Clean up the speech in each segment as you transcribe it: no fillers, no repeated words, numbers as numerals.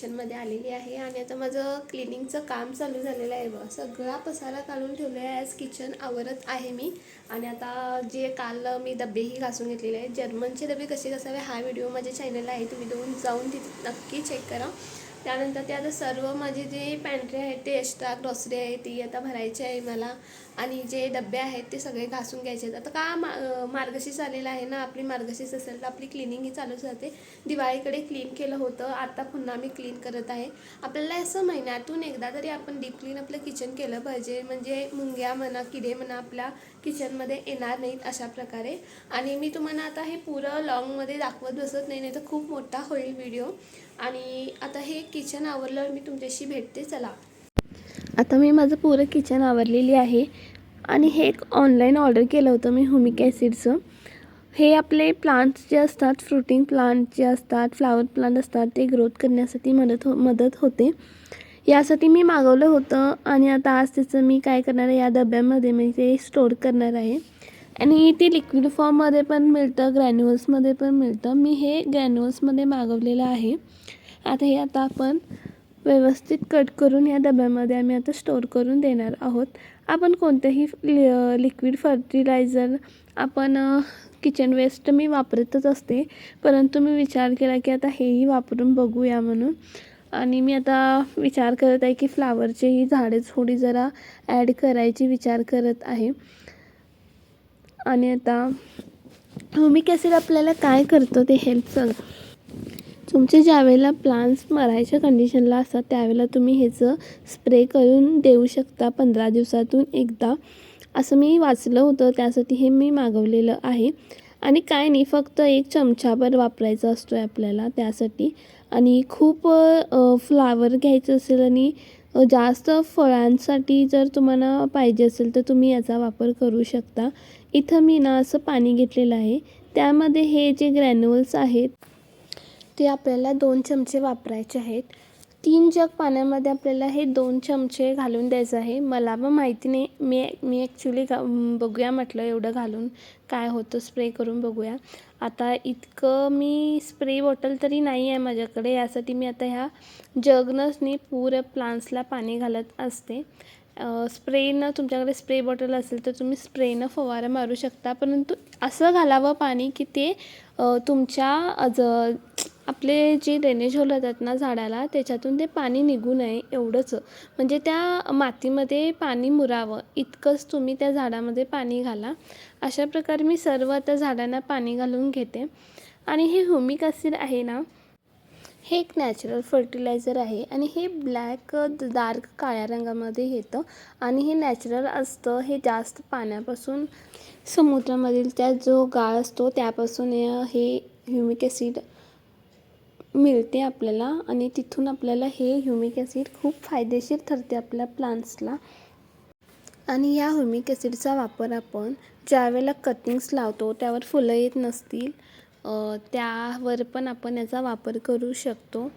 किचनमध्ये आलेली आहे आणि आता माझं क्लिनिंगचं काम चालू झालेलं आहे बघ. सगळा पसारा काढून ठेवला आहे. आज किचन आवरत आहे मी. आणि आता जे काल मी डबेही घासून घेतलेले आहेत. जर्मनचे डबे कसे घासावे हा व्हिडिओ माझ्या चॅनलला आहे, तुम्ही जाऊन तिथे नक्की चेक करा. त्यानंतर ते आता सर्व माझे जे पॅन्ट्री आहेत ते एक्स्ट्रा ग्रॉसरी आहे ती आता भरायची आहे मला. आणि जे डबे आहेत ते सगळे घासून घ्यायचे आहेत. आता का मार्गशीर्ष आलेला आहे ना, आपली मार्गशीर्ष असेल तर आपली क्लिनिंग ही चालूच राहते. दिवाळीकडे क्लीन केलं होतं, आता पुन्हा मी क्लीन करत आहे. आपल्याला असं महिन्यातून एकदा तरी आपण डीप क्लीन आपलं किचन केलं पाहिजे, म्हणजे मुंग्या म्हणा किडे म्हणा आपल्या किचनमध्ये येणार नाहीत अशा प्रकारे. आणि मी तुम्हाला आता हे पुरं लॉंगमध्ये दाखवत बसत नाही तर खूप मोठा होईल व्हिडिओ. आणि आता हे किचन आवरल्यावर मी तुमच्याशी भेटते. चला, आता मी माझं पुरं किचन आवरलेली आहे. आणि हे एक ऑनलाईन ऑर्डर केलं होतं मी ह्युमिक ॲसिडचं. हे आपले प्लांट्स जे असतात, फ्रुटिंग प्लांट जे असतात, फ्लावर प्लांट असतात, ते ग्रोथ करण्यासाठी मदत होते. यासाठी मी मागवलं होतं आणि आता आज त्याचं मी काय करणार आहे, या डब्यामध्ये मी ते स्टोअर करणार आहे. आणि ते लिक्विड फॉर्ममध्ये पण मिळतं, ग्रॅन्युअल्समध्ये पण मिळतं. मी हे ग्रॅन्युअल्समध्ये मागवलेलं आहे. आता आपण व्यवस्थित कट करून या डब्यामध्ये आम्ही आता स्टोअर करून देणार आहोत. आपण कोणतेही लिक्विड फर्टिलायझर आपण किचन वेस्ट मी वापरतच असते, परंतु मी विचार केला की आता हेही वापरून बघूया म्हणून. आणि मी आता विचार करत आहे की फ्लावरचेही झाडे थोडी जरा ॲड करायची विचार करत आहे. आणि आता ह्युमिक ॲसिड आपल्याला काय करतं ते हेल्प करतं. तुमचे ज्यावेळेला प्लांट्स मरायच्या कंडिशनला असतात त्यावेळेला तुम्ही ह्याचं स्प्रे करून देऊ शकता 15 दिवसातून एकदा, असं मी वाचलं होतं. त्यासाठी हे मी मागवलेलं आहे. आणि काय नाही, फक्त 1 चमचाभर वापरायचा असतो आहे आपल्याला त्यासाठी. आणि खूप फ्लावर घ्यायचं असेल आणि जास्त फळांसाठी जर तुम्हाला पाहिजे असेल तर तुम्ही याचा वापर करू शकता. इथं मी ना असं पाणी घेतलेलं आहे, त्यामध्ये हे जे ग्रॅन्युअल्स आहेत ते आपल्याला 2 चमचे वापरायचे आहेत. 3 जग पाण्यामध्ये आपल्याला हे 2 चमचे घालून द्यायचं आहे. मला पण माहिती नाही, मी ॲक्च्युली बघूया म्हटलं एवढं घालून काय होतं, स्प्रे करून बघूया. आता इतकं मी स्प्रे बॉटल तरी नाही आहे माझ्याकडे, यासाठी मी आता ह्या जगनंच पुरं प्लांट्सला पाणी घालत असते. स्प्रेनं तुमच्याकडे स्प्रे बॉटल असेल तर तुम्ही स्प्रेनं फवारा मारू शकता, परंतु असं घालावं पाणी की ते तुमच्या आपले जे ड्रेनेज होल होतात ना झाडाला, त्याच्यातून ते पाणी निघू नये एवढंच. म्हणजे त्या मातीमध्ये पाणी मुरावं इतकंच तुम्ही त्या झाडामध्ये पाणी घाला. अशा प्रकारे मी सर्व त्या झाडांना पाणी घालून घेते. आणि हे ह्युमिक ॲसिड आहे ना, हे एक नॅचरल फर्टिलायझर आहे आणि हे ब्लॅक डार्क काळ्या रंगामध्ये येतं. आणि हे नॅचरल असतं. हे जास्त पाण्यापासून, समुद्रामधील त्या जो गाळ असतो त्यापासून हे ह्युमिक ॲसिड मिळते आपल्याला. आणि तिथून आपल्याला हे ह्युमिक ॲसिड खूप फायदेशीर ठरते आपल्या प्लांट्सला. आणि या ह्युमिक ॲसिडचा वापर आपण ज्यावेळेला कटिंग्स लावतो त्यावर फुलं येत नसतील त्यावर पण आपण याचा वापर करू शकतो.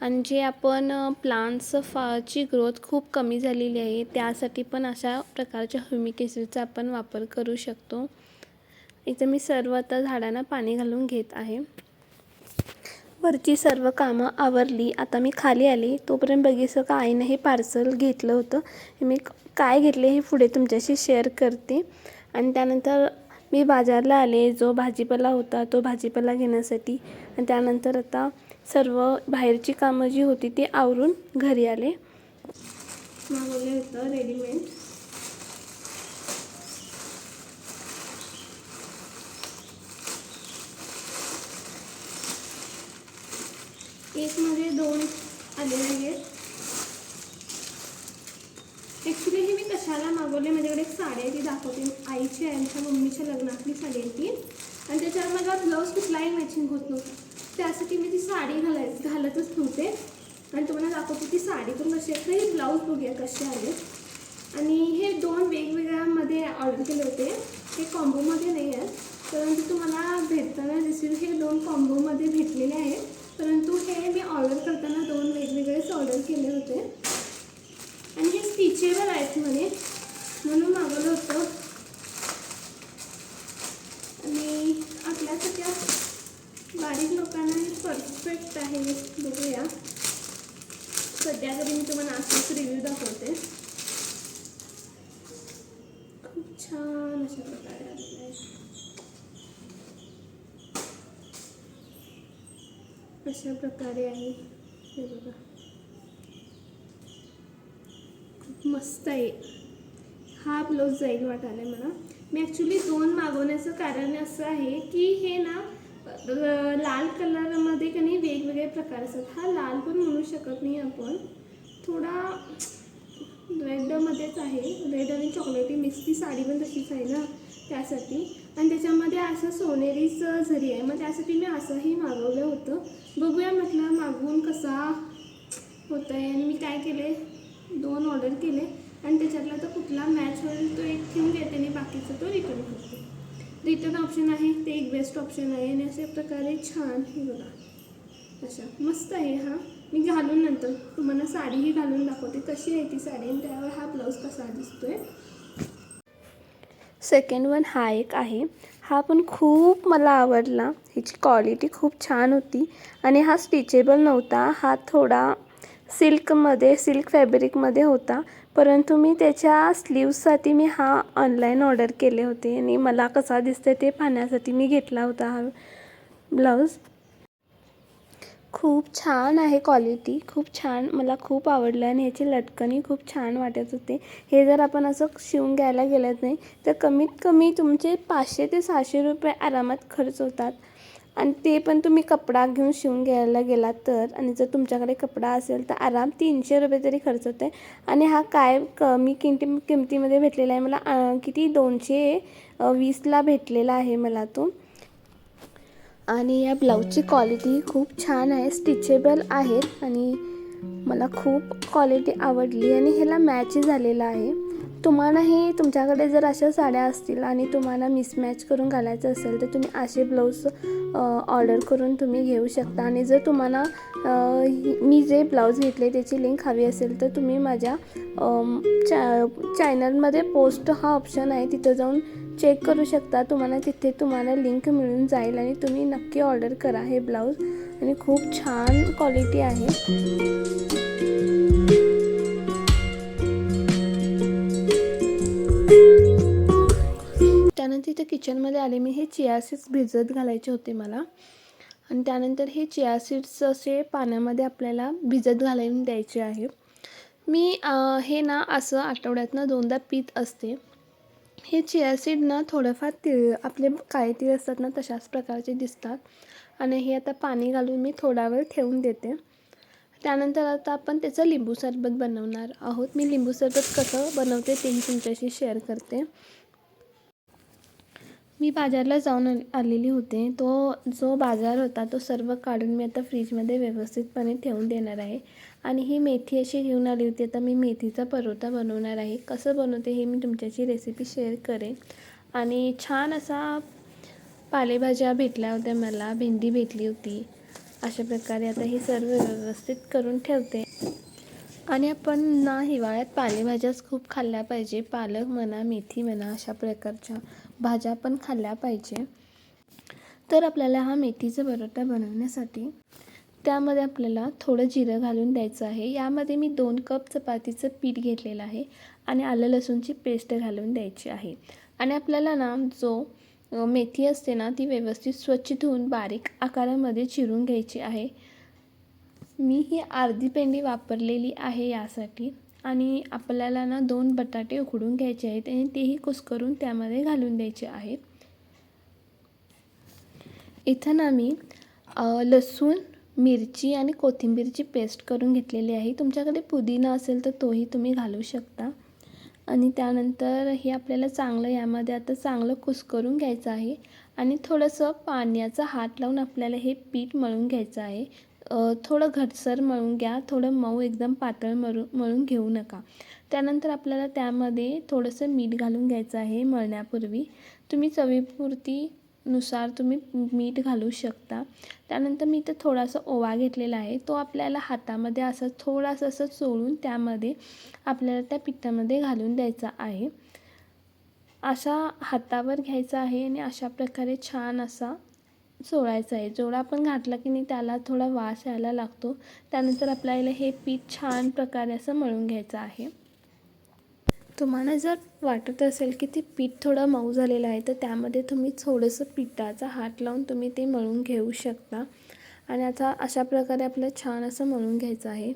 आणि जे आपण प्लांट्सची ग्रोथ खूप कमी झालेली आहे त्यासाठी पण अशा प्रकारच्या ह्युमिक ॲसिडचा आपण वापर करू शकतो. इथं मी सर्व आता झाडांना पाणी घालून घेत आहे. वरची सर्व कामं आवरली, आता मी खाली आली. तोपर्यंत बघितलं का आईनं हे पार्सल घेतलं होतं. मी काय घेतले हे पुढे तुमच्याशी शेअर करते. आणि त्यानंतर मी बाजारला आले, जो भाजीपाला होता तो भाजीपाला घेण्यासाठी. आणि त्यानंतर आता सर्व बाहेरची कामं जी होती ती आवरून घरी आले. मागवलं होतं रेडीमेड. एकमध्ये 2 आलेले आहेत. ॲक्च्युली हे मी कशाला मागवले, माझ्याकडे एक साडी आहे ती दाखवते. आईची आहे, आमच्या मम्मीच्या लग्नातली साडी आहे ती. आणि त्याच्यावर माझा ब्लाऊज कुठलाही मॅचिंग होत नव्हतं, त्यासाठी मी ती साडी घालतच नव्हते. आणि तुम्हाला दाखवते ती साडी पण कशी आहे, हे ब्लाऊज बघूया कसे आले. आणि हे 2 वेगवेगळ्यामध्ये ऑर्डर केले होते, हे कॉम्बोमध्ये नाही आहेत, परंतु तुम्हाला भेटताना दिसेल हे 2 कॉम्बोमध्ये भेटलेले आहेत. परंतु हे मी ऑर्डर करताना 2 वेगवेगळेच ऑर्डर केले होते. आणि हे स्टिचेबल आहेत म्हणे म्हणून मागवलं होतं. आणि आपल्यासारख्या बारीक लोकांना हे परफेक्ट आहे, बघूया. सध्या तरी मी तुम्हाला असाच रिव्ह्यू दाखवते. खूप छान अशा प्रकारे आलेला आहे. अशा प्रकारे आहे हे बघा, खूप मस्त आहे. हा ब्लाऊज जाईल वाटायला मला. मी ॲक्च्युली 2 मागवण्याचं कारण असं आहे की हे ना लाल कलरमध्ये की नाही वेगवेगळे प्रकार असतात. हा लाल पण म्हणू शकत नाही आपण, थोडा रेडमध्येच आहे. रेड आणि चॉकलेटी मिक्स. ती साडी पण तशीच आहे ना, त्यासाठी. आणि त्याच्यामध्ये असं सोनेरीच झरी आहे, मग त्यासाठी मी असंही मागवलं होतं. बघूया म्हटलं मागवून कसा होतं आहे. आणि मी काय केले, 2 ऑर्डर केले आणि त्याच्यातला तर कुठला मॅच होईल तो एक ठेवून घेते आणि बाकीचा तो रिटर्न करते. रिटर्न ऑप्शन आहे ते एक बेस्ट ऑप्शन आहे. आणि अशा प्रकारे छान हे बघा, अशा मस्त आहे. हा मी घालून नंतर तुम्हाला साडीही घालून दाखवते कशी आहे ती साडी आणि त्यावर हा ब्लाऊज कसा दिसतोय. सेकंड वन हा एक आहे. हा पण खूप मला आवडला. ह्याची क्वालिटी खूप छान होती आणि हा स्टिचेबल नव्हता. हा थोडा सिल्क फॅब्रिकमध्ये होता, परंतु मी त्याच्या स्लीव्ससाठी मी हा ऑनलाईन ऑर्डर केले होते आणि मला कसा दिसते ते पाहण्यासाठी मी घेतला होता हा ब्लाऊज. खूप छान आहे क्वालिटी, खूप छान, मला खूप आवडलं. आणि ह्याची लटकनही खूप छान वाटत होते. हे जर आपण असं शिवून घ्यायला गेलं नाही तर कमीत कमी तुमचे 500 ते 600 रुपये आरामात खर्च होतात. आणि ते पण तुम्ही कपडा घेऊन शिवून घ्यायला गेलात तर. आणि जर तुमच्याकडे कपडा असेल तर आराम 300 रुपये तरी खर्च होते. आणि हा काय कमी किमतीमध्ये भेटलेला आहे मला. किती 220ला भेटलेला आहे मला तो. आणि या ब्लाऊजची क्वालिटी खूप छान आहे, स्टिचेबल आहेत आणि मला खूप क्वालिटी आवडली. आणि ह्याला मॅच झालेला आहे. तुम्हालाही तुमच्याकडे जर अशा साड्या असतील आणि तुम्हाला मिसमॅच करून घालायचं असेल तर तुम्ही असे ब्लाऊज ऑर्डर करून तुम्ही घेऊ शकता. आणि जर तुम्हाला मी जे ब्लाऊज घेतले त्याची लिंक हवी असेल तर तुम्ही माझ्या चॅनलमध्ये पोस्ट हा ऑप्शन आहे, तिथं जाऊन चेक करू शकता. तिथे तुम्हाला लिंक मिळून जाईल आणि तुम्ही नक्की ऑर्डर करा हे ब्लाऊज. आणि खूप छान क्वालिटी आहे. त्यानंतर इथे किचनमध्ये आले मी. हे चिया सीड्स भिजत घालायचे होते मला. आणि त्यानंतर हे चिया सीड्स असे पाण्यामध्ये आपल्याला भिजत घालून द्यायचे आहे. मी हे ना असं आठवड्यातनं 2दा पीत असते. हे चिया सीड ना थोडंफार आपले काळे तीळ असतात ना तशाच प्रकारचे दिसतात. आणि हे आता पाणी घालून मी थोडा वेळ ठेवून देते. त्यानंतर आता आपण त्याचं लिंबू सरबत बनवणार आहोत. मी लिंबू सरबत कसं बनवते तेही तुमच्याशी शेअर करते. मी बाजारला जाऊन आलेली होते. तो जो बाजार होता तो सर्व काढून मी आता फ्रीजमध्ये व्यवस्थितपणे ठेवून देणार आहे. आणि ही मेथी अशी घेऊन आली होती. आता मी मेथीचा परोठा बनवणार आहे. कसं बनवते हे मी तुमच्याशी रेसिपी शेअर करेन. आणि छान असा पालेभाज्या भेटल्या होत्या मला, भेंडी भेटली होती. अशा प्रकारे आता हे सर्व व्यवस्थित करून ठेवते. आणि आपण ना हिवाळ्यात पालेभाज्याच खूप खाल्ल्या पाहिजे. पालक म्हणा, मेथी म्हणा, अशा प्रकारच्या भाज्या पण खाल्ल्या पाहिजे. तर आपल्याला हा मेथीचा परोठा बनवण्यासाठी त्यामध्ये आपल्याला थोडं जिरं घालून द्यायचं आहे. यामध्ये मी 2 कप चपातीचं पीठ घेतलेलं आहे आणि आलं लसूणची पेस्ट घालून द्यायची आहे. आणि आपल्याला ना जो मेथी असते ना ती व्यवस्थित स्वच्छ धुवून बारीक आकारामध्ये चिरून घ्यायची आहे. मी ही अर्धी पेंडी वापरलेली आहे यासाठी. आणि आपल्याला ना 2 बटाटे उकडून घ्यायचे आहेत आणि तेही कुस्करून त्यामध्ये घालून द्यायचे आहेत. इथं ना मी लसूण, मिरची आणि कोथिंबीरची पेस्ट करून घेतलेली आहे. तुमच्याकडे पुदिना असेल तर तोही तुम्ही घालू शकता. आणि त्यानंतर हे आपल्याला यामध्ये आता चांगलं कुस्करून घ्यायचं आहे. आणि थोडंसं पाण्याचा हात लावून आपल्याला हे पीठ मळून घ्यायचं आहे. थोडं घटसर मळून घ्या, थोडं मऊ एकदम पातळ मळून घेऊ नका. त्यानंतर आपल्याला त्यामध्ये थोडंसं मीठ घालून घ्यायचं आहे मळण्यापूर्वी. तुम्ही चवीपुरतीनुसार तुम्ही मीठ घालू शकता. त्यानंतर मी इथं थोडासा ओवा घेतलेला आहे. तो आपल्याला हातामध्ये असं थोडासा असं चोळून त्यामध्ये आपल्याला त्या पिठामध्ये घालून द्यायचा आहे. असा हातावर घ्यायचा आहे आणि अशा प्रकारे छान असा सोडायचं आहे. जेवढा आपण घातला की नाही त्याला थोडा वास यायला लागतो. त्यानंतर आपल्याला हे पीठ छान प्रकारे असं मळून घ्यायचं आहे. तुम्हाला जर वाटत असेल की ते पीठ थोडं मऊ झालेलं आहे तर त्यामध्ये तुम्ही थोडंसं पिठाचा हात लावून तुम्ही ते मळून घेऊ शकता. आणि आता अशा प्रकारे आपल्याला छान असं मळून घ्यायचं आहे.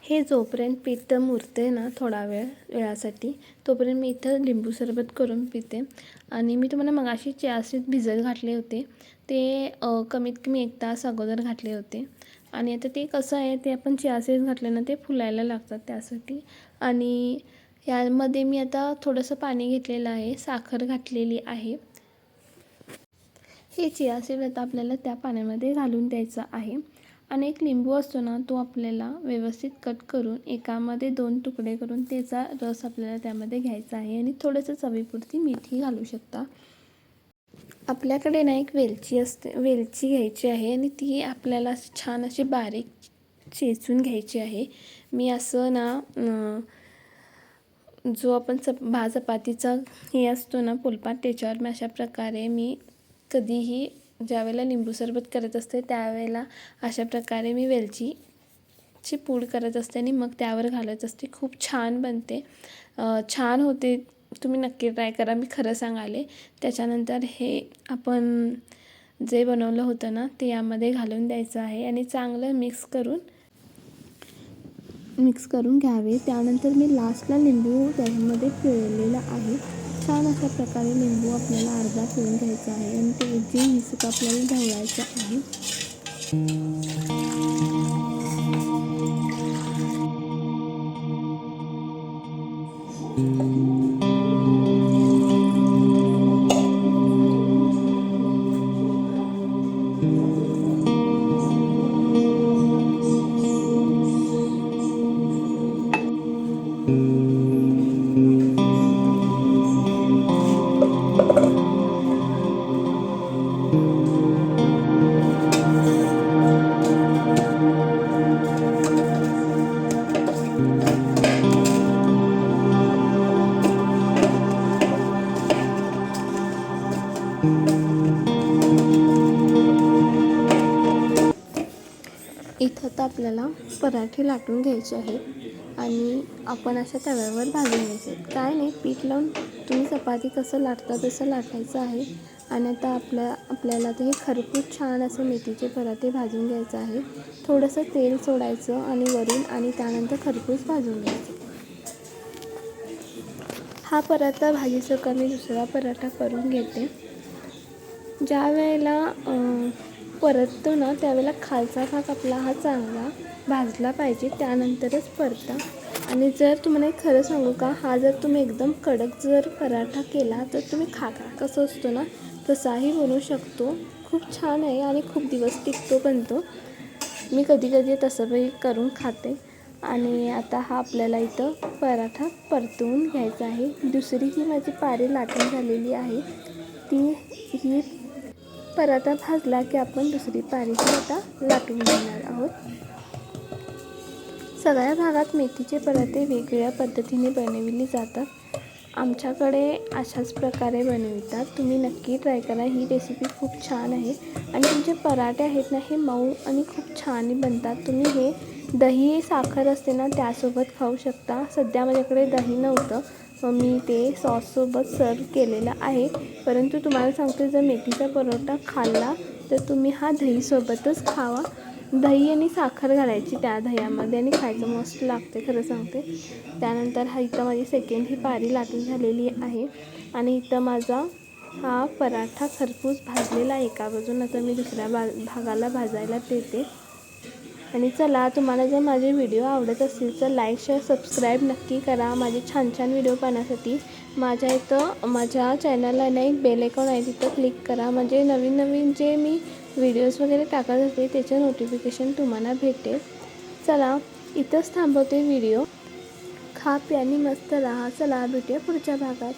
हे जोपर्यंत पीठ मुरते ना थोडा वेळासाठी तोपर्यंत मी इथं लिंबू सरबत करून पिते. आणि मी तुम्हाला मगाशी चिया सीड भिजत घातले होते ते कमीत कमी 1 तास अगोदर घातले होते. आणि आता ते कसं आहे ते आपण चिया सीड घातले ना ते फुलायला लागतात त्यासाठी. आणि यामध्ये मी आता थोडंसं पाणी घेतलेलं आहे, साखर घातलेली आहे. हे चिया सीड आता आपल्याला त्या पाण्यामध्ये घालून द्यायचं आहे. आणि एक लिंबू असतो ना तो आपल्याला व्यवस्थित कट करून एकामध्ये 2 तुकडे करून त्याचा रस आपल्याला त्यामध्ये घ्यायचा आहे. आणि थोडंसं चवीपुरती मीठही घालू शकता. आपल्याकडे ना एक वेलची असते, वेलची घ्यायची आहे आणि ती आपल्याला छान अशी बारीक चेचून घ्यायची आहे. मी असं ना जो आपण चपातीचा हे असतो ना पोलपाट त्याच्यावर मी अशा प्रकारे मी कधीही ज्यावेळेला लिंबू सरबत करत असते त्यावेळेला अशा प्रकारे मी वेलचीची पूड करत असते आणि मग त्यावर घालत असते. खूप छान बनते, छान होते. तुम्ही नक्की ट्राय करा, मी खरं सांगाले. त्याच्यानंतर हे आपण जे बनवलं होतं ना ते यामध्ये घालून द्यायचं आहे आणि चांगलं मिक्स करून घ्यावे. त्यानंतर मी लास्टला लिंबू त्यामध्ये पिळलेला आहे. छान अशा प्रकारे लिंबू आपल्याला अर्धा पिळून घ्यायचा आहे आणि ते जे हिसक आपल्याला ढवळायचं आहे. इथं तर आपल्याला पराठे लाटून घ्यायचे आहेत आणि आपण अशा तव्यावर भाजून घ्यायचे. काय नाही, पीठ लावून तुम्ही चपाती कसं लाटता तसं लाटायचं आहे. आणि आता आपल्याला ते खरपूस छान असं मेथीचे पराठे भाजून घ्यायचं आहे. थोडंसं तेल सोडायचं आणि वरून आणि त्यानंतर खरपूस भाजून घ्यायचं. हा पराठा भाजीसकट मी दुसरा पराठा करून घेते. ज्या वेळेला परततो ना त्यावेळेला खालचा भाग आपला हा चांगला भाजला पाहिजे, त्यानंतरच परता. आणि जर तुम्हाला खरं सांगू का, हा जर तुम्ही एकदम कडक जर पराठा केला तर तुम्ही खाकरा कसं असतो ना तसाही बनवू शकतो. खूप छान आहे आणि खूप दिवस टिकतो पण तो. मी कधी कधी तसंही करून खाते. आणि आता हा आपल्याला इथं पराठा परतवून घ्यायचा आहे. दुसरी ही माझी पारी लाटून झालेली आहे. ही पराठा भाजला की आपण दुसरी पारीही आता लाटून घेणार आहोत. सगळ्या भागात मेथीचे पराठे वेगवेगळ्या पद्धतीने बनविले जातात. आमच्याकडे अशाच प्रकारे बनवितात. तुम्ही नक्की ट्राय करा, ही रेसिपी खूप छान आहे. आणि तुमचे पराठे आहेत ना हे मऊ आणि खूप छान बनतात. तुम्ही हे दही साखर असते ना त्यासोबत खाऊ शकता. सध्या माझ्याकडे दही नव्हतं, मी ते सॉससोबत सर्व केलेलं आहे. परंतु तुम्हाला सांगते, जर मेथीचा परोठा खाल्ला तर तुम्ही हा दहीसोबतच खावा. दही आणि साखर घालायची त्या दह्यामध्ये आणि खायचं, मस्त लागते खरं सांगते. त्यानंतर इथं माझी सेकंड ही पारी लाटून झालेली आहे. आणि इथं माझा हा पराठा खरपूस भाजलेला एका बाजून. आता मी दुसऱ्या भागाला भाजायला देते. आणि चला, तुम्हाला जर माझे व्हिडिओ आवडत असतील तर लाईक शेअर सबस्क्राईब नक्की करा. माझे छान छान व्हिडिओ पाहण्यासाठी माझ्या चॅनलला ना एक बेल आयकॉन आहे, तिथं क्लिक करा. म्हणजे नवीन नवीन जे मी व्हिडिओज वगैरे टाकत असते त्याचं नोटिफिकेशन तुम्हाला भेटेल. चला, इथंच थांबवते व्हिडिओ. खा प्यानी मस्त राहा. चला, भेटूया पुढच्या भागात.